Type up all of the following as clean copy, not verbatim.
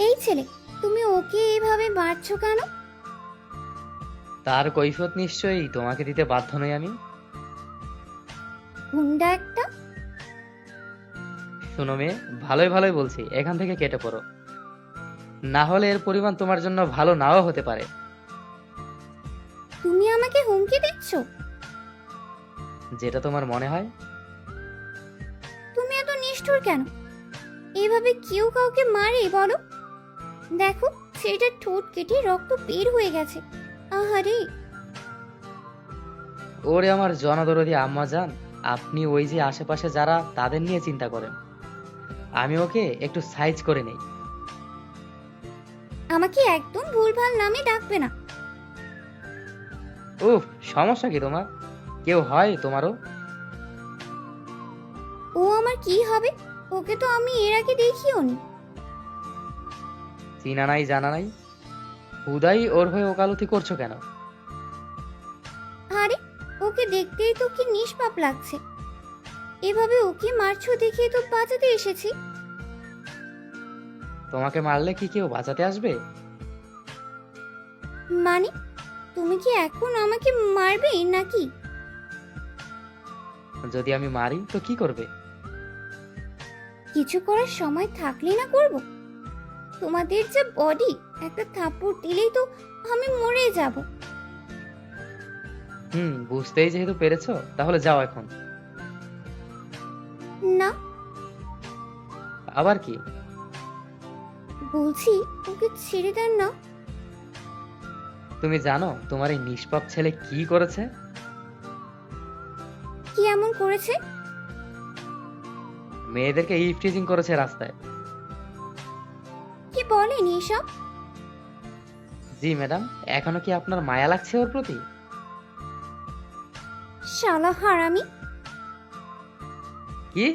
এই ছেলে, তুমি ওকে এভাবে মারছো কেন? তার কৈফিয়ত নিশ্চয়ই তোমাকে দিতে বাধ্য নই আমি। হুন্ডা একটা। শোনো মেয়ে, ভালোই ভালোই বলছি, এখান থেকে কেটে পড়ো, না হলে এর পরিমাণ তোমার জন্য ভালো নাও হতে পারে। তুমি আমাকে হুমকি দিচ্ছ? যেটা তোমার মনে হয়। তুমি এত নিষ্ঠুর কেন? এভাবে কেউ কাউকে মারে বলো? দেখো, ছেলেটার ঠোঁট কেটে রক্ত বের হয়ে গেছে। আহারে। ওরে আমার জনদরদি আম্মা জান, আপনি ওই যে আশেপাশে যারা তাদের নিয়ে চিন্তা করেন, আমি ওকে একটু সাইজ করে নেই। আমাকে একদম ভুলভাল নামে ডাকবে না। উফ, সমস্যা কি তোমার? কেউ হয় তোমারও? ও আমার কি হবে? ওকে তো আমি এর আগে দেখিও নি। চিনা নাই জানা নাই, হুদাই ওর হয়ে ওকালতি করছো কেন? আরে, ওকে দেখতেই তো কি নিষ্পাপ লাগছে। এভাবে ওকে মারছো দেখে তো বাঁচাতে এসেছি। তোমাকে মারলে কি কেউ বাঁচাতে আসবে? মানে, তুমি কি এখন আমাকে মারবে নাকি? যদি আমি মারি তো কি করবে? কিছু করার সময় থাকলে না করব? তোমাদের যে বডি, একটা থাপ্পড় দিলেই তো আমি মরে যাব। বুঝতেই যেহেতু পেরেছো, তাহলে যাও এখন। না, আবার কি? বলছি ওকে ছেড়ে দেন না। তুমি জানো তোমার এই নিষ্পাপ ছেলে কি করেছে? কি এমন করেছে? মেয়েদেরকে ইভটিজিং করেছে রাস্তায়। কি বলেন এসব? জি ম্যাডাম, এখনো কি আপনার মায়া লাগছে ওর প্রতি? শালা হারামি। কি?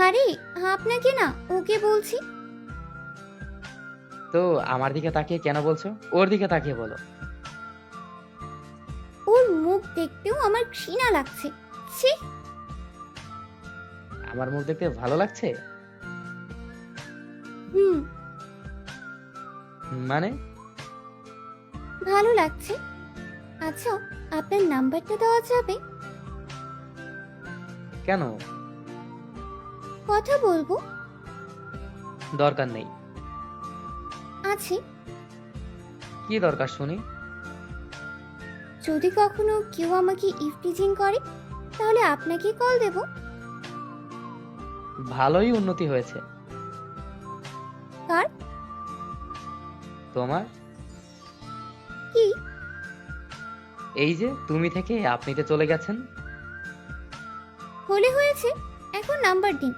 আরে, আপনাকে না, ওকে বলছি। তো আমার দিকে তাকিয়ে কেন বলছো? ওর দিকে তাকিয়ে বলো। ওর মুখ দেখতেও আমার ঘৃণা লাগছে। ছি। আমার মুখ দেখতে ভালো লাগছে? হুম, মানে? ভালো লাগছে। আচ্ছা, আপনার নাম্বারটা দেওয়া যাবে? কেন? কথা বলবো। দরকার নেই। আছে। কি দরকার শুনি? যদি কখনো কেউ আমাকে ইফটিজিং করে, তাহলে আপনাকে কল দেব। ভালোই উন্নতি হয়েছে। কার? তোমার। কি? এই যে তুমি থেকে আপনিতে চলে গেছেন। হলে হয়েছে, এখন নাম্বার দিন।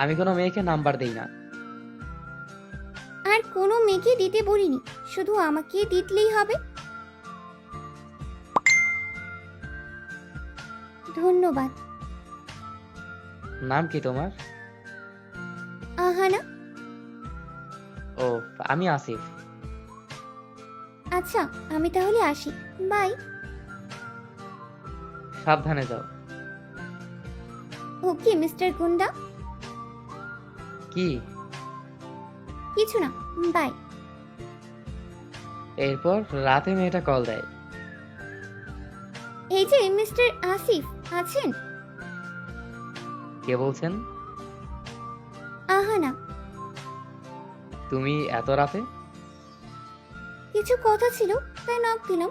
আমি কোনো মেয়েকে নাম্বার দেই না। আর কোনো মেয়েকে দিতে বলিনি, শুধু আমাকে দিতেই হবে। ধন্যবাদ। নাম কি তোমার? আহানা। ও, আমি আসিফ। আচ্ছা, আমি তাহলে আসি। বাই। সাবধানে যাও। ওকে মিস্টার গুন্ডা। কি? কিছু না, বাই। এরপর রাতে মেয়েটা কল দেয়। এই যে মিস্টার আসিফ, আছেন? কে বলছেন? আহানা। তুমি এত রাতে? কিছু কথা ছিল, তাই নক দিলাম।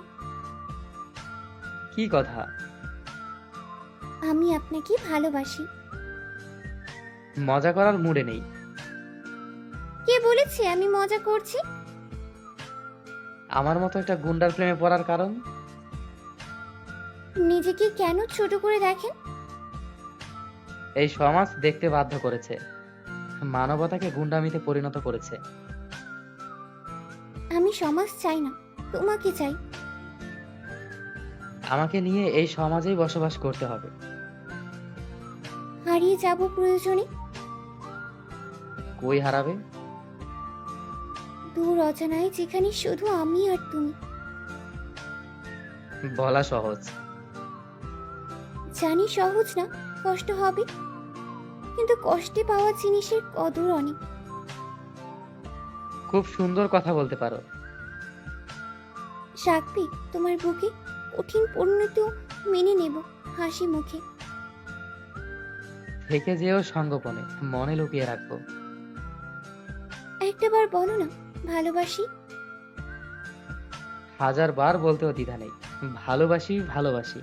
কি কথা? আমি আপনাকে ভালোবাসি। মজা করার মুডে নেই। কে বলেছে আমি মজা করছি? আমার মতো একটা গুন্ডার প্রেমে পড়ার কারণ? নিজেকে কেন ছোট করে দেখেন? এই সমাজ দেখতে বাধ্য করেছে, মানবতাকে গুন্ডামিতে পরিণত করেছে। আমি সমাজ চাই না, তোমাকে চাই। আমাকে নিয়ে এই সমাজেই বসবাস করতে হবে। হারিয়ে যাব প্রয়োজনে। কই হারাবে? দূর অজানায়, যেখানে শুধু আমি আর তুমি। বলা সহজ। জানি সহজ না, কষ্ট হবে, কিন্তু কষ্টে পাওয়া জিনিসের কদর অনেক। খুব সুন্দর কথা বলতে পারো। রাখবে তোমার বুকে, কঠিন পরিণতিও মেনে নেব হাসি মুখে। থেকে যেও সঙ্গোপনে, মনে লুকিয়ে রাখবো। একটাবার বলো না ভালোবাসি। 1000 বার বলতেও দ্বিধা নেই। ভালোবাসি, ভালোবাসি।